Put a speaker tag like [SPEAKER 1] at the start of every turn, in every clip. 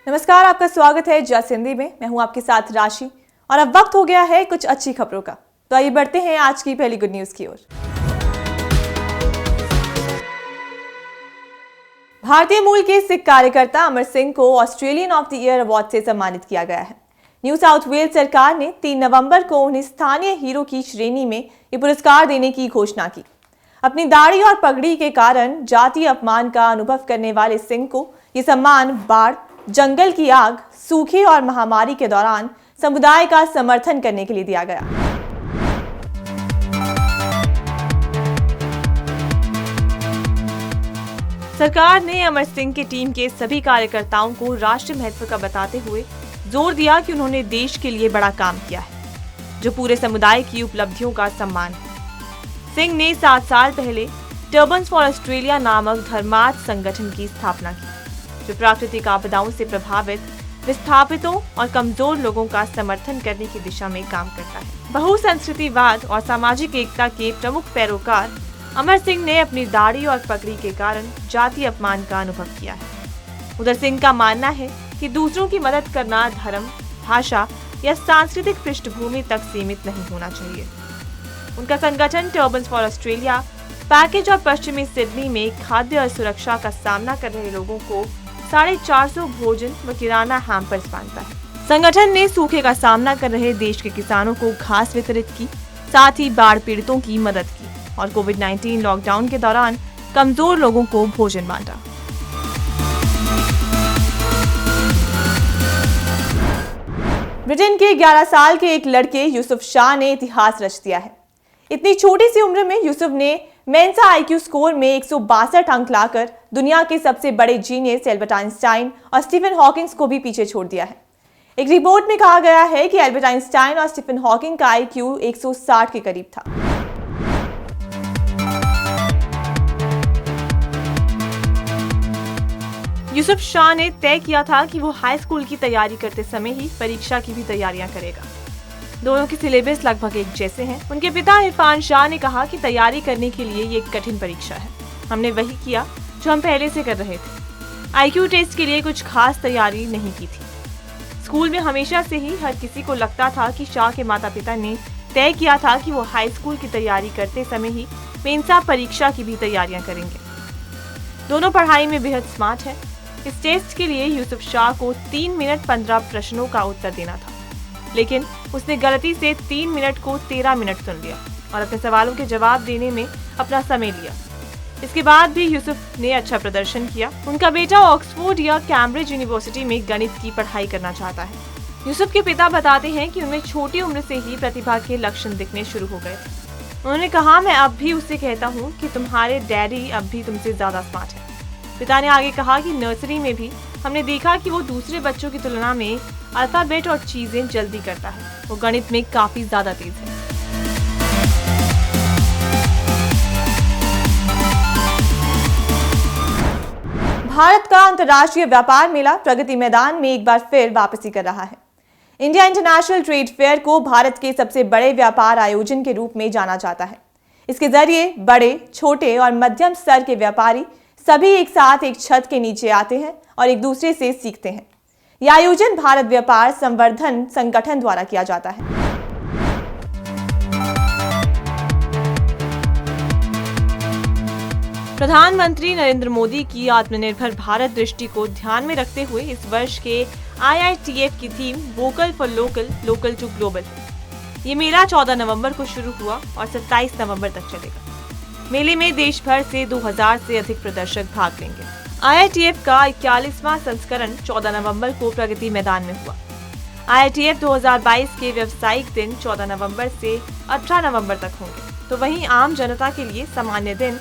[SPEAKER 1] नमस्कार, आपका स्वागत है जस हिंदी में। मैं हूं आपके साथ राशि और अब वक्त हो गया है कुछ अच्छी खबरों का। तो आइए बढ़ते हैं आज की पहली गुड न्यूज की ओर। भारतीय मूल के सिख कार्यकर्ता अमर सिंह को Australian of the year award से सम्मानित किया गया है। न्यू साउथ वेल्स सरकार ने 3 नवंबर को उन्हें स्थानीय हीरो की श्रेणी में ये पुरस्कार देने की घोषणा की। अपनी दाढ़ी और पगड़ी के कारण जातीय अपमान का अनुभव करने वाले सिंह को ये सम्मान बाढ़, जंगल की आग, सूखे और महामारी के दौरान समुदाय का समर्थन करने के लिए दिया गया। सरकार ने अमर सिंह की टीम के सभी कार्यकर्ताओं को राष्ट्रीय महत्व का बताते हुए जोर दिया कि उन्होंने देश के लिए बड़ा काम किया है, जो पूरे समुदाय की उपलब्धियों का सम्मान है। सिंह ने 7 साल पहले टर्बन्स फॉर ऑस्ट्रेलिया नामक धर्मार्थ संगठन की स्थापना की, जो प्राकृतिक आपदाओं से प्रभावित विस्थापितों और कमजोर लोगों का समर्थन करने की दिशा में काम करता है। बहुसंस्कृतिवाद और सामाजिक एकता के प्रमुख पैरोकार अमर सिंह ने अपनी दाढ़ी और पगड़ी के कारण जातीय अपमान का अनुभव किया है। उधर सिंह का मानना है कि दूसरों की मदद करना धर्म, भाषा या सांस्कृतिक पृष्ठभूमि तक सीमित नहीं होना चाहिए। उनका संगठन टर्बन्स फॉर ऑस्ट्रेलिया पैकेज और पश्चिमी सिडनी में खाद्य असुरक्षा का सामना कर रहे लोगों को 450 भोजन व किराना हैम्पर्स बांटता है। संगठन ने सूखे का सामना कर रहे देश के किसानों को घास वितरित की, साथ ही बाढ़ पीड़ितों की मदद की और कोविड-19 लॉकडाउन के दौरान कमजोर लोगों को भोजन बांटा। ब्रिटेन के 11 साल के एक लड़के यूसुफ शाह ने इतिहास रच दिया है। इतनी छोटी सी उम्र में यूसुफ ने मेंसा आईक्यू स्कोर में 162 अंक लाकर दुनिया के सबसे बड़े जीनियस एल्बर्ट आइंस्टाइन और स्टीफन हॉकिंग को भी पीछे छोड़ दिया है। एक रिपोर्ट में कहा गया है कि एल्बर्ट आइंस्टाइन और स्टीफन हॉकिंग का आईक्यू 160 के करीब था। यूसुफ शाह ने तय किया था कि वो हाई स्कूल की तैयारी करते समय ही परीक्षा की भी तैयारियां करेगा। दोनों के सिलेबस लगभग एक जैसे हैं। उनके पिता इरफान शाह ने कहा कि तैयारी करने के लिए ये एक कठिन परीक्षा है। हमने वही किया जो हम पहले से कर रहे थे। आईक्यू टेस्ट के लिए कुछ खास तैयारी नहीं की थी। स्कूल में हमेशा से ही हर किसी को लगता था कि शाह के माता पिता ने तय किया था कि वो हाई स्कूल की तैयारी करते समय ही मेंसा परीक्षा की भी तैयारियां करेंगे। दोनों पढ़ाई में बेहद स्मार्ट है। इस टेस्ट के लिए यूसुफ शाह को 3 मिनट 15 प्रश्नों का उत्तर देना था, लेकिन उसने गलती से 3 मिनट को 13 मिनट सुन लिया और अपने सवालों के जवाब देने में अपना समय लिया। इसके बाद भी यूसुफ ने अच्छा प्रदर्शन किया। उनका बेटा ऑक्सफोर्ड या कैम्ब्रिज यूनिवर्सिटी में गणित की पढ़ाई करना चाहता है। यूसुफ के पिता बताते हैं कि उनमें छोटी उम्र से ही प्रतिभा के लक्षण दिखने शुरू हो गए थे। उन्होंने कहा, मैं अब भी उससे कहता हूँ कि तुम्हारे डैडी अब भी तुमसे ज्यादा स्मार्ट है। पिता ने आगे कहा कि नर्सरी में भी हमने देखा कि वो दूसरे बच्चों की तुलना में अल्फाबेट और चीजें जल्दी करता है। वो गणित में काफी ज्यादा तेज है। भारत का अंतर्राष्ट्रीय व्यापार मेला प्रगति मैदान में एक बार फिर वापसी कर रहा है। इंडिया इंटरनेशनल ट्रेड फेयर को भारत के सबसे बड़े व्यापार आयोजन के रूप में जाना जाता है। इसके जरिए बड़े, छोटे और मध्यम स्तर के व्यापारी सभी एक साथ एक छत के नीचे आते हैं और एक दूसरे से सीखते हैं। यह आयोजन भारत व्यापार संवर्धन संगठन द्वारा किया जाता है। प्रधानमंत्री नरेंद्र मोदी की आत्मनिर्भर भारत दृष्टि को ध्यान में रखते हुए इस वर्ष के IITF की theme vocal for local, local to global. ये मेला 14 नवंबर को शुरू हुआ और 27 नवंबर तक चलेगा। मेले में देश भर से 2000 से अधिक प्रदर्शक भाग लेंगे। IITF का 41वां संस्करण 14 नवंबर को प्रगति मैदान में हुआ। IITF 2022 के व्यावसायिक दिन 14 नवंबर से 18 नवंबर तक होंगे, तो वहीं आम जनता के लिए सामान्य दिन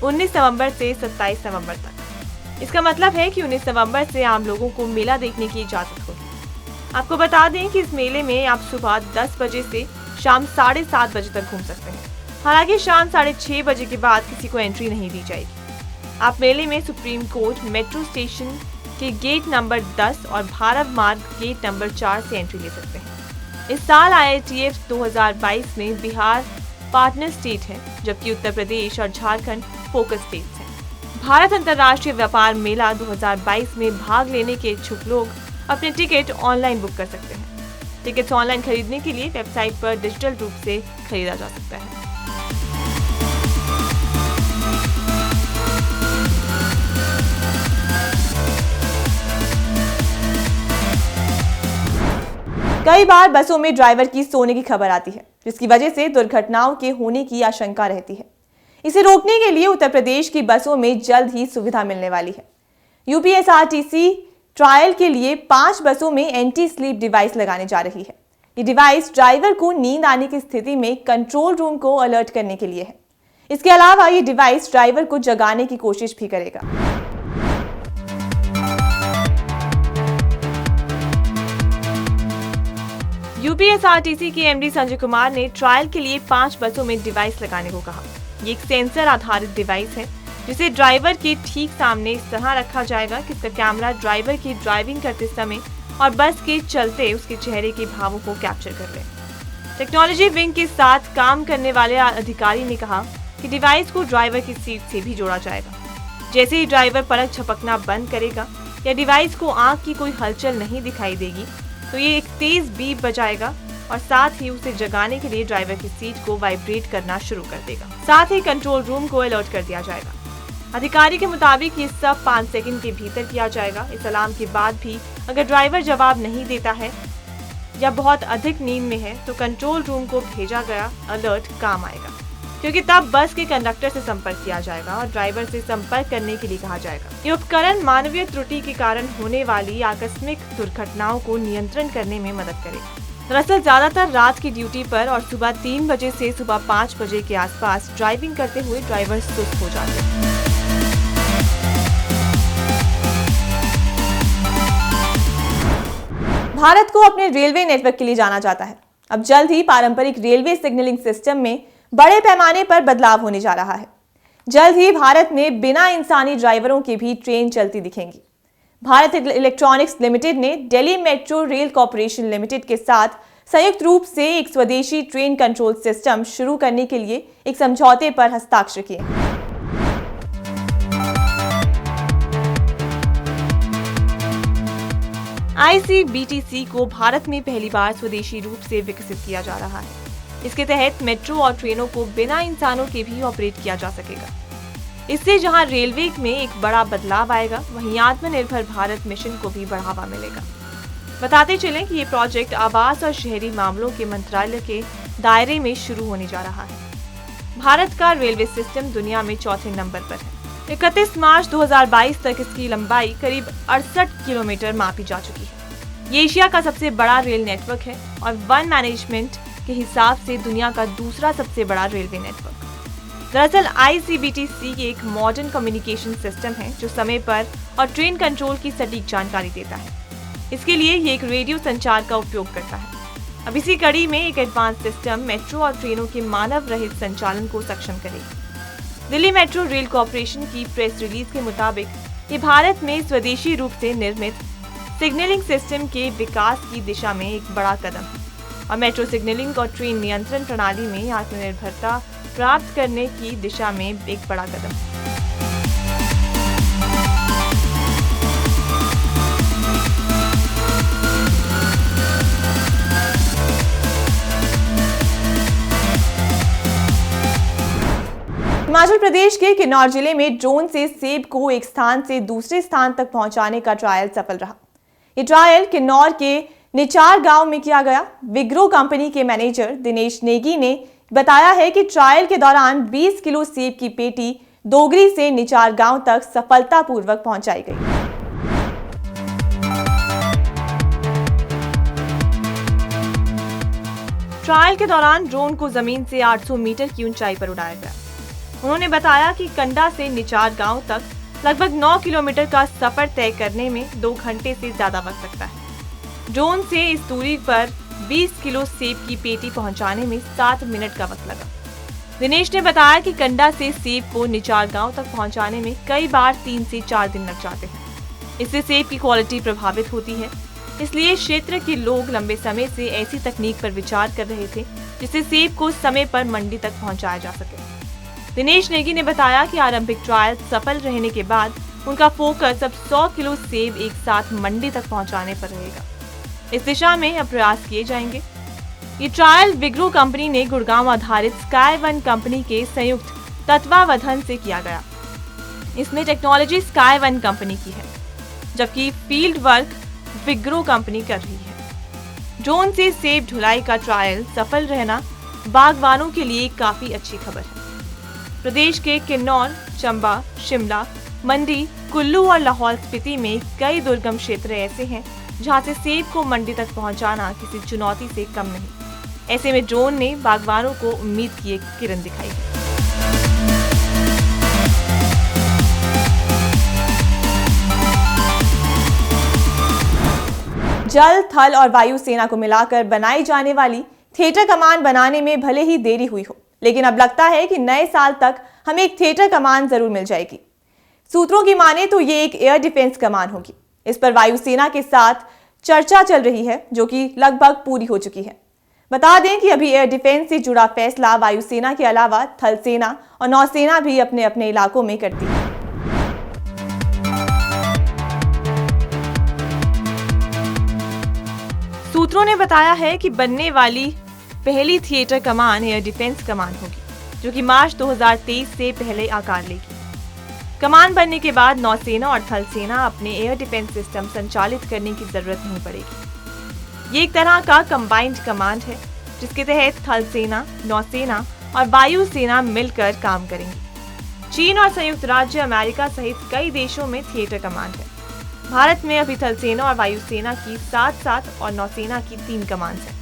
[SPEAKER 1] 19 नवंबर से 27 नवंबर तक। इसका मतलब है कि 19 नवंबर से आम लोगों को मेला देखने की इजाजत होगी। आपको बता दें कि इस मेले में आप सुबह 10 बजे से शाम 7:30 बजे तक घूम सकते हैं। हालांकि शाम 6:30 बजे के बाद किसी को एंट्री नहीं दी जाएगी। आप मेले में सुप्रीम कोर्ट मेट्रो स्टेशन के गेट नंबर 10 और भारत मार्ग गेट नंबर 4 से एंट्री ले सकते हैं। इस साल IITF 2022 में बिहार पार्टनर स्टेट है, जबकि उत्तर प्रदेश और झारखंड फोकस स्टेट्स हैं। भारत अंतर्राष्ट्रीय व्यापार मेला 2022 में भाग लेने के इच्छुक लोग अपने टिकट ऑनलाइन बुक कर सकते हैं। टिकट्स ऑनलाइन खरीदने के लिए वेबसाइट पर डिजिटल रूप से खरीदा जा सकता है। कई बार बसों में ड्राइवर की सोने की खबर आती है, जिसकी वजह से दुर्घटनाओं के होने की आशंका रहती है। इसे रोकने के लिए उत्तर प्रदेश की बसों में जल्द ही सुविधा मिलने वाली है। यूपीएसआरटीसी ट्रायल के लिए 5 बसों में एंटी स्लीप डिवाइस लगाने जा रही है। ये डिवाइस ड्राइवर को नींद आने की स्थिति में कंट्रोल रूम को अलर्ट करने के लिए है। इसके अलावा ये डिवाइस ड्राइवर को जगाने की कोशिश भी करेगा। यूपीएसआरटीसी के एमडी संजय कुमार ने ट्रायल के लिए 5 बसों में डिवाइस लगाने को कहा। ये एक सेंसर आधारित डिवाइस है, जिसे ड्राइवर के ठीक सामने इस तरह रखा जाएगा कि इसका कैमरा ड्राइवर की ड्राइविंग करते समय और बस के चलते उसके चेहरे के भावों को कैप्चर कर ले। टेक्नोलॉजी विंग के साथ काम करने वाले अधिकारी ने कहा कि डिवाइस को ड्राइवर की सीट से भी जोड़ा जाएगा। जैसे ही ड्राइवर पलक झपकना बंद करेगा या डिवाइस को आंख की कोई हलचल नहीं दिखाई देगी, तो ये एक तेज बीप बजाएगा और साथ ही उसे जगाने के लिए ड्राइवर की सीट को वाइब्रेट करना शुरू कर देगा। साथ ही कंट्रोल रूम को अलर्ट कर दिया जाएगा। अधिकारी के मुताबिक ये सब 5 सेकंड के भीतर किया जाएगा। इस अलार्म के बाद भी अगर ड्राइवर जवाब नहीं देता है या बहुत अधिक नींद में है, तो कंट्रोल रूम को भेजा गया अलर्ट काम आएगा, क्योंकि तब बस के कंडक्टर से संपर्क किया जाएगा और ड्राइवर से संपर्क करने के लिए कहा जाएगा। ये उपकरण मानवीय त्रुटि के कारण होने वाली आकस्मिक दुर्घटनाओं को नियंत्रण करने में मदद करेगा। दरअसल ज्यादातर रात की ड्यूटी पर और सुबह 3 बजे से सुबह 5 बजे के आसपास ड्राइविंग करते हुए ड्राइवर सुस्त हो जाते हैं। भारत को अपने रेलवे नेटवर्क के लिए जाना जाता है। अब जल्द ही पारंपरिक रेलवे सिग्नलिंग सिस्टम में बड़े पैमाने पर बदलाव होने जा रहा है। जल्द ही भारत में बिना इंसानी ड्राइवरों के भी ट्रेन चलती दिखेंगी। भारत इलेक्ट्रॉनिक्स लिमिटेड ने Delhi metro rail corporation limited के साथ संयुक्त रूप से एक स्वदेशी ट्रेन कंट्रोल सिस्टम शुरू करने के लिए एक समझौते पर हस्ताक्षर किए। ICBTC को भारत में पहली बार स्वदेशी रूप से विकसित किया जा रहा है। इसके तहत मेट्रो और ट्रेनों को बिना इंसानों के भी ऑपरेट किया जा सकेगा। इससे जहां रेलवे में एक बड़ा बदलाव आएगा, वहीं आत्मनिर्भर भारत मिशन को भी बढ़ावा मिलेगा। बताते चलें कि ये प्रोजेक्ट आवास और शहरी मामलों के मंत्रालय के दायरे में शुरू होने जा रहा है। भारत का रेलवे सिस्टम दुनिया में 4थे नंबर पर है। 31 मार्च 2022 तक इसकी लंबाई करीब 68 किलोमीटर मापी जा चुकी है। ये एशिया का सबसे बड़ा रेल नेटवर्क है और वन मैनेजमेंट के हिसाब से दुनिया का दूसरा सबसे बड़ा रेलवे नेटवर्क। दरअसल ICBTC एक मॉडर्न कम्युनिकेशन सिस्टम है जो समय पर और ट्रेन कंट्रोल की सटीक जानकारी देता है। इसके लिए ये एक रेडियो संचार का उपयोग करता है। अब इसी कड़ी में एक एडवांस सिस्टम मेट्रो और ट्रेनों के मानव रहित संचालन को सक्षम करेगी। दिल्ली मेट्रो रेल कॉर्पोरेशन की प्रेस रिलीज के मुताबिक ये भारत में स्वदेशी रूप से निर्मित सिग्नलिंग सिस्टम के विकास की दिशा में एक बड़ा कदम है और मेट्रो सिग्नलिंग और ट्रेन नियंत्रण प्रणाली में आत्मनिर्भरता प्राप्त करने की दिशा में एक बड़ा कदम। हिमाचल प्रदेश के किन्नौर जिले में ड्रोन से सेब को एक स्थान से दूसरे स्थान तक पहुंचाने का ट्रायल सफल रहा। ये ट्रायल किन्नौर के निचार गांव में किया गया। विग्रो कंपनी के मैनेजर दिनेश नेगी ने बताया है कि ट्रायल के दौरान 20 किलो सेब की पेटी डोगरी से निचार गांव तक सफलतापूर्वक पहुंचाई गई। ट्रायल के दौरान ड्रोन को जमीन से 800 मीटर की ऊंचाई पर उड़ाया गया। उन्होंने बताया कि कंडा से निचार गांव तक लगभग 9 किलोमीटर का सफर तय करने में 2 घंटे से ज्यादा वक्त लगता है। ड्रोन से इस दूरी पर 20 किलो सेब की पेटी पहुंचाने में 7 मिनट का वक्त लगा। दिनेश ने बताया कि कंडा से सेब को निचार गांव तक पहुंचाने में कई बार 3 से 4 दिन लग जाते हैं। इससे सेब की क्वालिटी प्रभावित होती है, इसलिए क्षेत्र के लोग लंबे समय से ऐसी तकनीक पर विचार कर रहे थे जिससे सेब को समय पर मंडी तक पहुंचाया जा सके। दिनेश नेगी ने बताया कि आरंभिक ट्रायल सफल रहने के बाद उनका फोकस अब 100 किलो सेब एक साथ मंडी तक पहुंचाने पर रहेगा। इस दिशा में अब प्रयास किए जाएंगे। ये ट्रायल विग्रो कंपनी ने गुड़गांव आधारित स्काई वन कंपनी के संयुक्त तत्वावधान से किया गया। इसमें टेक्नोलॉजी स्काई वन कंपनी की है, जबकि फील्ड वर्क विग्रो कंपनी कर रही है। ड्रोन से सेब ढुलाई का ट्रायल सफल रहना बागवानों के लिए काफी अच्छी खबर है। प्रदेश के किन्नौर, चंबा, शिमला, मंडी, कुल्लू और लाहौल स्पीति में कई दुर्गम क्षेत्र ऐसे हैं जहां से सेब को मंडी तक पहुंचाना किसी चुनौती से कम नहीं। ऐसे में ड्रोन ने बागवानों को उम्मीद की एक किरण दिखाई है। जल, थल और वायु सेना को मिलाकर बनाई जाने वाली थिएटर कमान बनाने में भले ही देरी हुई हो, लेकिन अब लगता है कि नए साल तक हमें एक थिएटर कमान जरूर मिल जाएगी। सूत्रों की माने तो ये एक एयर डिफेंस कमान होगी। इस पर वायुसेना के साथ चर्चा चल रही है, जो कि लगभग पूरी हो चुकी है। बता दें कि अभी एयर डिफेंस से जुड़ा फैसला वायुसेना के अलावा थल सेना और नौसेना भी अपने अपने इलाकों में करती है। सूत्रों ने बताया है कि बनने वाली पहली थिएटर कमान एयर डिफेंस कमान होगी, जो कि मार्च 2023 से पहले आकार लेगी। कमान बनने के बाद नौसेना और थल सेना अपने एयर डिफेंस सिस्टम संचालित करने की जरूरत नहीं पड़ेगी। ये एक तरह का कंबाइंड कमांड है, जिसके तहत थल सेना, नौसेना और वायु सेना मिलकर काम करेंगी। चीन और संयुक्त राज्य अमेरिका सहित कई देशों में थिएटर कमांड है। भारत में अभी थल सेना और वायु सेना की 7 और नौसेना की 3 कमांड है।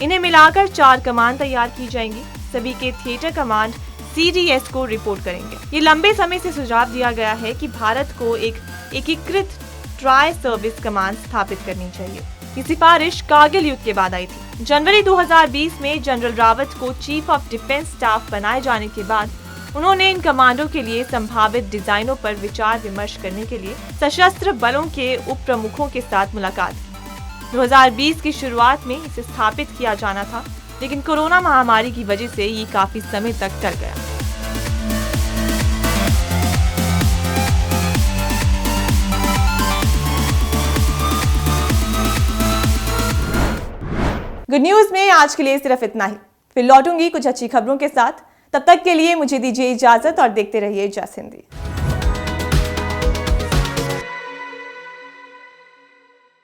[SPEAKER 1] इन्हें मिलाकर 4 कमान तैयार की जाएंगी। सभी के थिएटर कमांड CDS को रिपोर्ट करेंगे। ये लंबे समय से सुझाव दिया गया है कि भारत को एक एकीकृत ट्राई सर्विस कमान स्थापित करनी चाहिए। ये सिफारिश कारगिल युद्ध के बाद आई थी। जनवरी 2020 में जनरल रावत को चीफ ऑफ डिफेंस स्टाफ बनाए जाने के बाद उन्होंने इन कमांडों के लिए संभावित डिजाइनों पर विचार विमर्श करने के लिए सशस्त्र बलों के उप प्रमुखों के साथ मुलाकात की। 2020 की शुरुआत में इसे स्थापित किया जाना था, लेकिन कोरोना महामारी की वजह से ये काफी समय तक टल गया। गुड न्यूज में आज के लिए सिर्फ इतना ही। फिर लौटूंगी कुछ अच्छी खबरों के साथ। तब तक के लिए मुझे दीजिए इजाजत और देखते रहिए जस हिंदी।